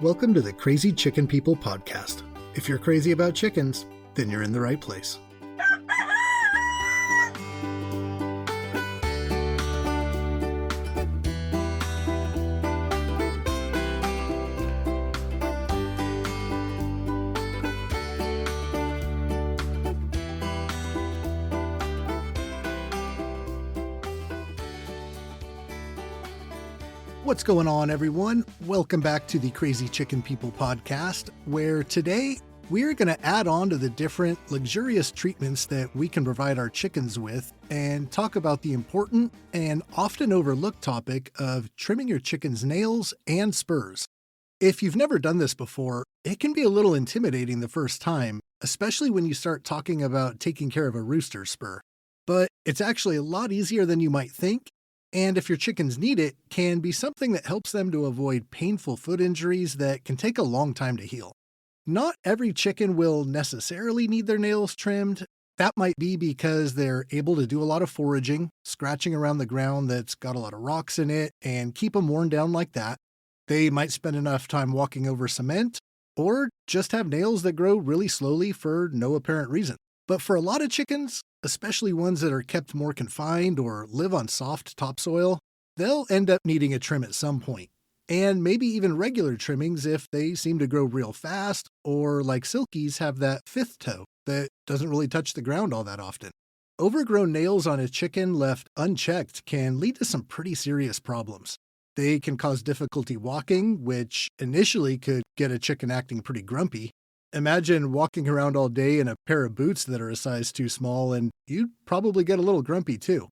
Welcome to the Crazy Chicken People podcast. If you're crazy about chickens, then you're in the right place. What's going on, everyone? Welcome back to the Crazy Chicken People podcast, where today we're going to add on to the different luxurious treatments that we can provide our chickens with and talk about the important and often overlooked topic of trimming your chicken's nails and spurs. If you've never done this before, it can be a little intimidating the first time, especially when you start talking about taking care of a rooster spur. But it's actually a lot easier than you might think. And if your chickens need it, can be something that helps them to avoid painful foot injuries that can take a long time to heal. Not every chicken will necessarily need their nails trimmed. That might be because they're able to do a lot of foraging, scratching around the ground that's got a lot of rocks in it, and keep them worn down like that. They might spend enough time walking over cement, or just have nails that grow really slowly for no apparent reason. But for a lot of chickens, especially ones that are kept more confined or live on soft topsoil, they'll end up needing a trim at some point. And maybe even regular trimmings if they seem to grow real fast, or like silkies have that fifth toe that doesn't really touch the ground all that often. Overgrown nails on a chicken left unchecked can lead to some pretty serious problems. They can cause difficulty walking, which initially could get a chicken acting pretty grumpy. Imagine walking around all day in a pair of boots that are a size too small, and you'd probably get a little grumpy too.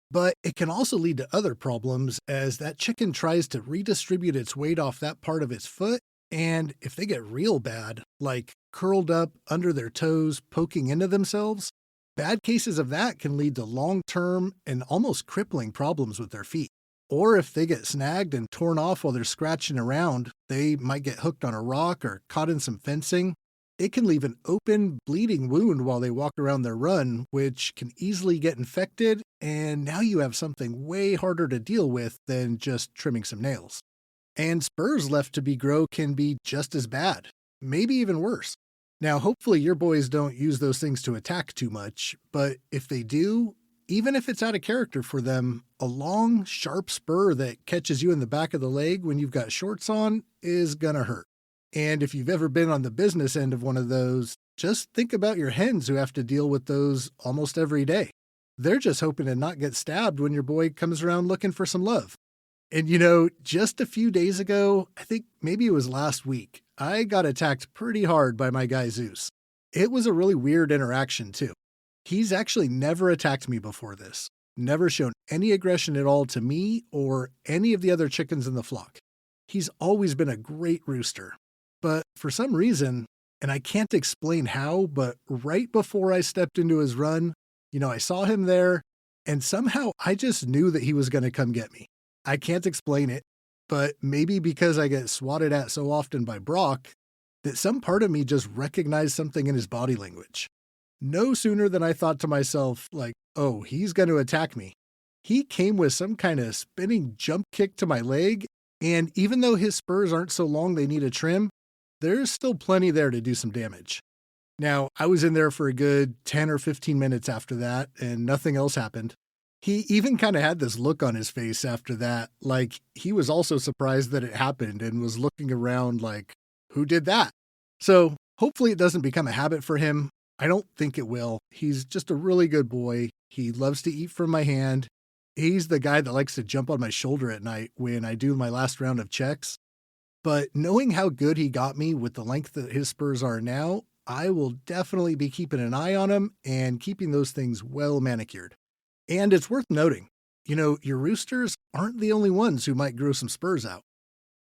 But it can also lead to other problems as that chicken tries to redistribute its weight off that part of its foot, and if they get real bad, like curled up under their toes, poking into themselves, bad cases of that can lead to long-term and almost crippling problems with their feet. Or if they get snagged and torn off while they're scratching around, they might get hooked on a rock or caught in some fencing. It can leave an open, bleeding wound while they walk around their run, which can easily get infected, and now you have something way harder to deal with than just trimming some nails. And spurs left to grow can be just as bad, maybe even worse. Now, hopefully your boys don't use those things to attack too much, but if they do, even if it's out of character for them, a long, sharp spur that catches you in the back of the leg when you've got shorts on is gonna hurt. And if you've ever been on the business end of one of those, just think about your hens who have to deal with those almost every day. They're just hoping to not get stabbed when your boy comes around looking for some love. And just a few days ago, I think maybe it was last week, I got attacked pretty hard by my guy Zeus. It was a really weird interaction too. He's actually never attacked me before this, never shown any aggression at all to me or any of the other chickens in the flock. He's always been a great rooster. But for some reason, and I can't explain how, but right before I stepped into his run, I saw him there, and somehow I just knew that he was going to come get me. I can't explain it, but maybe because I get swatted at so often by Brock, that some part of me just recognized something in his body language. No sooner than I thought to myself, oh, he's going to attack me. He came with some kind of spinning jump kick to my leg, and even though his spurs aren't so long they need a trim, there's still plenty there to do some damage. Now, I was in there for a good 10 or 15 minutes after that, and nothing else happened. He even kind of had this look on his face after that, like he was also surprised that it happened and was looking around like, who did that? So hopefully it doesn't become a habit for him. I don't think it will. He's just a really good boy. He loves to eat from my hand. He's the guy that likes to jump on my shoulder at night when I do my last round of checks. But knowing how good he got me with the length that his spurs are now, I will definitely be keeping an eye on him and keeping those things well manicured. And it's worth noting, your roosters aren't the only ones who might grow some spurs out.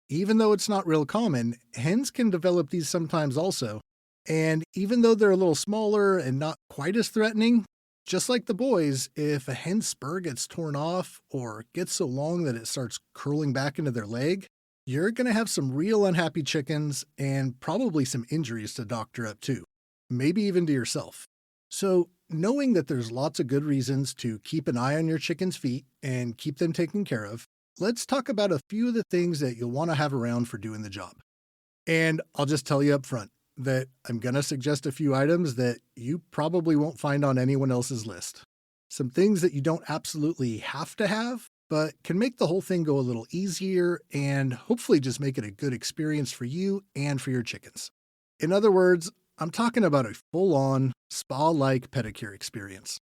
Even though it's not real common, hens can develop these sometimes also. And even though they're a little smaller and not quite as threatening, just like the boys, if a hen's spur gets torn off or gets so long that it starts curling back into their leg, you're going to have some real unhappy chickens and probably some injuries to doctor up too, maybe even to yourself. So knowing that there's lots of good reasons to keep an eye on your chicken's feet and keep them taken care of, let's talk about a few of the things that you'll want to have around for doing the job. And I'll just tell you up front that I'm going to suggest a few items that you probably won't find on anyone else's list. Some things that you don't absolutely have to have, but can make the whole thing go a little easier and hopefully just make it a good experience for you and for your chickens. In other words, I'm talking about a full on, spa like pedicure experience.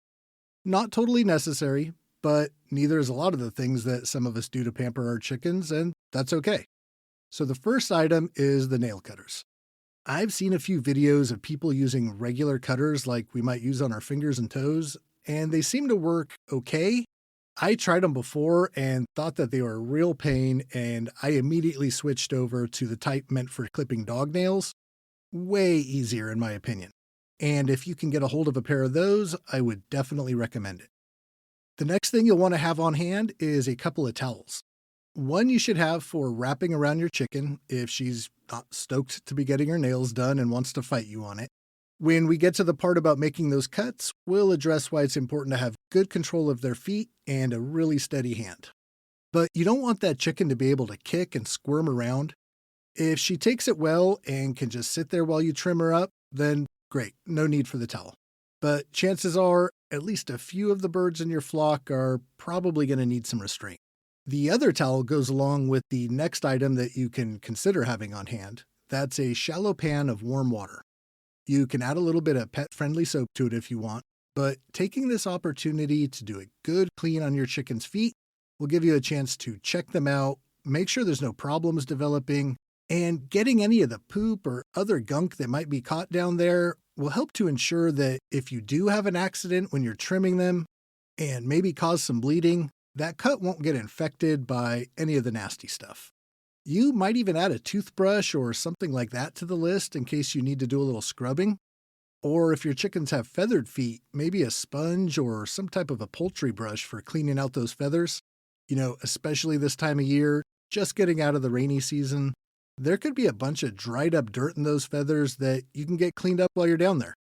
Not totally necessary, but neither is a lot of the things that some of us do to pamper our chickens, and that's okay. So the first item is the nail cutters. I've seen a few videos of people using regular cutters like we might use on our fingers and toes, and they seem to work okay. I tried them before and thought that they were a real pain, and I immediately switched over to the type meant for clipping dog nails. Way easier, in my opinion. And if you can get a hold of a pair of those, I would definitely recommend it. The next thing you'll want to have on hand is a couple of towels. One you should have for wrapping around your chicken if she's not stoked to be getting her nails done and wants to fight you on it. When we get to the part about making those cuts, we'll address why it's important to have good control of their feet and a really steady hand. But you don't want that chicken to be able to kick and squirm around. If she takes it well and can just sit there while you trim her up, then great, no need for the towel. But chances are, at least a few of the birds in your flock are probably going to need some restraint. The other towel goes along with the next item that you can consider having on hand. That's a shallow pan of warm water. You can add a little bit of pet-friendly soap to it if you want, but taking this opportunity to do a good clean on your chicken's feet will give you a chance to check them out, make sure there's no problems developing, and getting any of the poop or other gunk that might be caught down there will help to ensure that if you do have an accident when you're trimming them and maybe cause some bleeding, that cut won't get infected by any of the nasty stuff. You might even add a toothbrush or something like that to the list in case you need to do a little scrubbing. Or if your chickens have feathered feet, maybe a sponge or some type of a poultry brush for cleaning out those feathers. Especially this time of year, just getting out of the rainy season, there could be a bunch of dried up dirt in those feathers that you can get cleaned up while you're down there.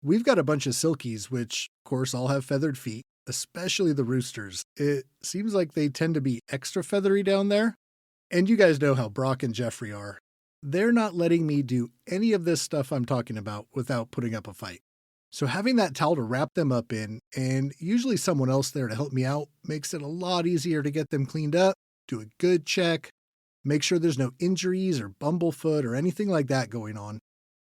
We've got a bunch of silkies, which, of course, all have feathered feet, especially the roosters. It seems like they tend to be extra feathery down there. And you guys know how Brock and Jeffrey are. They're not letting me do any of this stuff I'm talking about without putting up a fight. So having that towel to wrap them up in, and usually someone else there to help me out, makes it a lot easier to get them cleaned up, do a good check, make sure there's no injuries or bumblefoot or anything like that going on.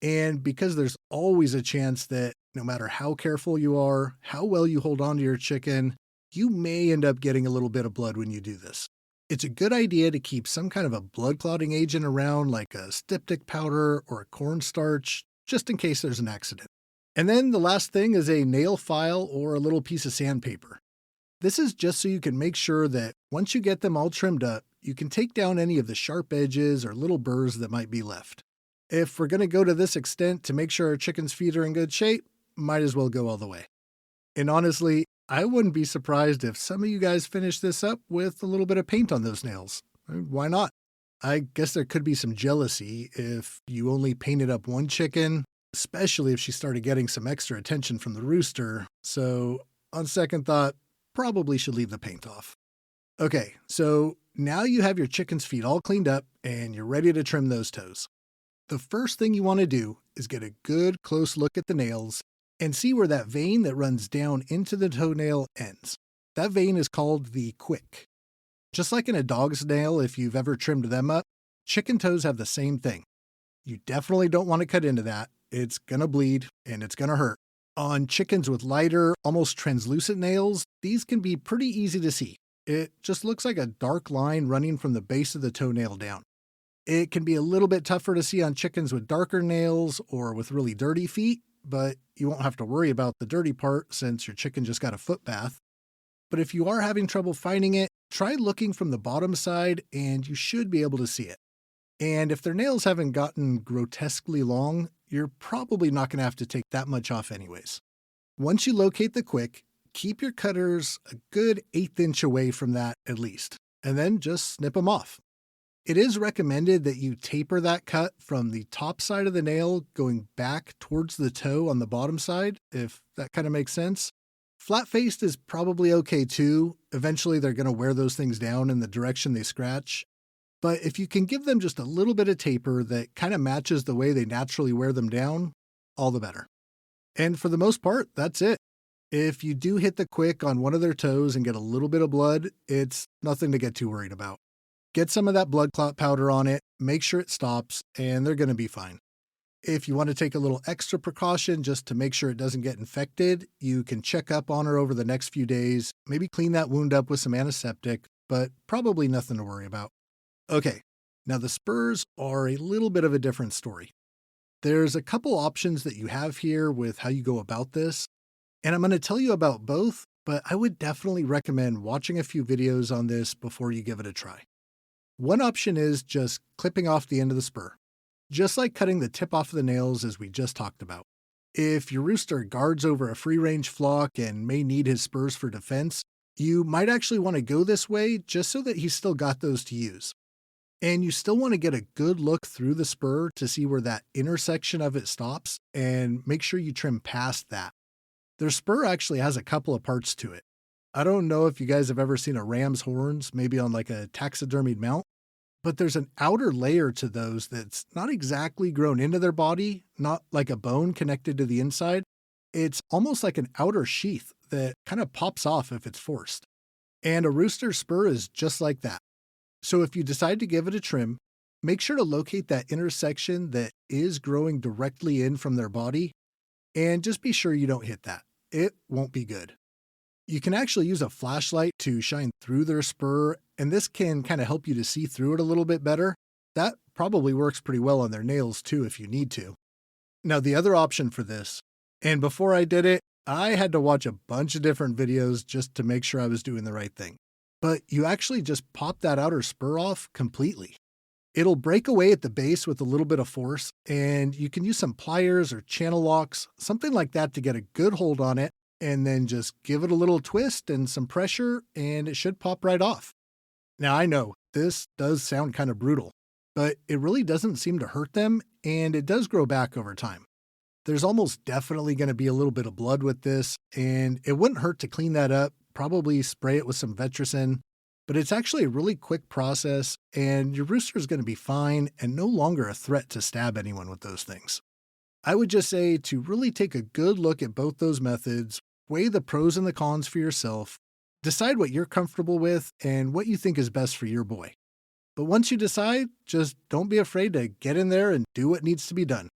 And because there's always a chance that no matter how careful you are, how well you hold on to your chicken, you may end up getting a little bit of blood when you do this. It's a good idea to keep some kind of a blood clotting agent around like a styptic powder or a cornstarch, just in case there's an accident. And then the last thing is a nail file or a little piece of sandpaper. This is just so you can make sure that once you get them all trimmed up, you can take down any of the sharp edges or little burrs that might be left. If we're going to go to this extent to make sure our chicken's feet are in good shape, might as well go all the way. And honestly, I wouldn't be surprised if some of you guys finish this up with a little bit of paint on those nails. Why not? I guess there could be some jealousy if you only painted up one chicken, especially if she started getting some extra attention from the rooster. So, on second thought, probably should leave the paint off. Okay, so now you have your chicken's feet all cleaned up and you're ready to trim those toes. The first thing you want to do is get a good close look at the nails and see where that vein that runs down into the toenail ends. That vein is called the quick. Just like in a dog's nail, if you've ever trimmed them up, chicken toes have the same thing. You definitely don't want to cut into that. It's gonna bleed and it's gonna hurt. On chickens with lighter, almost translucent nails, these can be pretty easy to see. It just looks like a dark line running from the base of the toenail down. It can be a little bit tougher to see on chickens with darker nails or with really dirty feet, but you won't have to worry about the dirty part since your chicken just got a foot bath. But if you are having trouble finding it, try looking from the bottom side and you should be able to see it. And if their nails haven't gotten grotesquely long, you're probably not going to have to take that much off anyways. Once you locate the quick, keep your cutters a good 1/8 inch away from that at least, and then just snip them off. It is recommended that you taper that cut from the top side of the nail going back towards the toe on the bottom side, if that kind of makes sense. Flat-faced is probably okay too. Eventually they're going to wear those things down in the direction they scratch. But if you can give them just a little bit of taper that kind of matches the way they naturally wear them down, all the better. And for the most part, that's it. If you do hit the quick on one of their toes and get a little bit of blood, it's nothing to get too worried about. Get some of that blood clot powder on it, make sure it stops, and they're going to be fine. If you want to take a little extra precaution just to make sure it doesn't get infected, you can check up on her over the next few days, maybe clean that wound up with some antiseptic, but probably nothing to worry about. Okay, now the spurs are a little bit of a different story. There's a couple options that you have here with how you go about this, and I'm going to tell you about both, but I would definitely recommend watching a few videos on this before you give it a try. One option is just clipping off the end of the spur, just like cutting the tip off of the nails as we just talked about. If your rooster guards over a free-range flock and may need his spurs for defense, you might actually want to go this way just so that he's still got those to use. And you still want to get a good look through the spur to see where that intersection of it stops and make sure you trim past that. Their spur actually has a couple of parts to it. I don't know if you guys have ever seen a ram's horns, maybe on like a taxidermied mount, but there's an outer layer to those that's not exactly grown into their body, not like a bone connected to the inside. It's almost like an outer sheath that kind of pops off if it's forced. And a rooster spur is just like that. So if you decide to give it a trim, make sure to locate that intersection that is growing directly in from their body, and just be sure you don't hit that. It won't be good. You can actually use a flashlight to shine through their spur, and this can kind of help you to see through it a little bit better. That probably works pretty well on their nails too if you need to. Now the other option for this, and before I did it, I had to watch a bunch of different videos just to make sure I was doing the right thing. But you actually just pop that outer spur off completely. It'll break away at the base with a little bit of force, and you can use some pliers or channel locks, something like that to get a good hold on it, and then just give it a little twist and some pressure, and it should pop right off. Now I know, this does sound kind of brutal, but it really doesn't seem to hurt them, and it does grow back over time. There's almost definitely going to be a little bit of blood with this, and it wouldn't hurt to clean that up, probably spray it with some Vetricin, but it's actually a really quick process, and your rooster is going to be fine and no longer a threat to stab anyone with those things. I would just say to really take a good look at both those methods, weigh the pros and the cons for yourself, decide what you're comfortable with and what you think is best for your boy. But once you decide, just don't be afraid to get in there and do what needs to be done.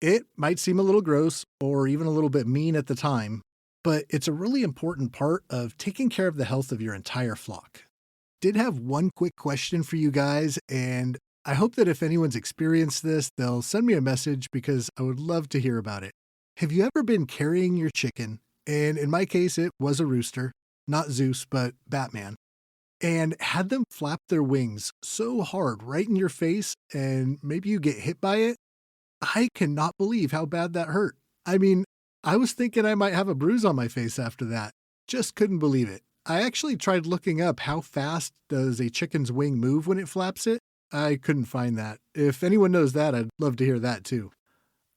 It might seem a little gross or even a little bit mean at the time, but it's a really important part of taking care of the health of your entire flock. Did have one quick question for you guys, and I hope that if anyone's experienced this, they'll send me a message because I would love to hear about it. Have you ever been carrying your chicken, and in my case it was a rooster, not Zeus, but Batman, and had them flap their wings so hard right in your face and maybe you get hit by it? I cannot believe how bad that hurt. I mean, I was thinking I might have a bruise on my face after that. Just couldn't believe it. I actually tried looking up how fast does a chicken's wing move when it flaps it. I couldn't find that. If anyone knows that, I'd love to hear that too.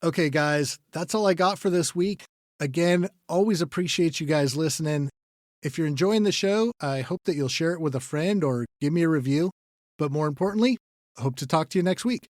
Okay, guys, that's all I got for this week. Again, always appreciate you guys listening. If you're enjoying the show, I hope that you'll share it with a friend or give me a review. But more importantly, I hope to talk to you next week.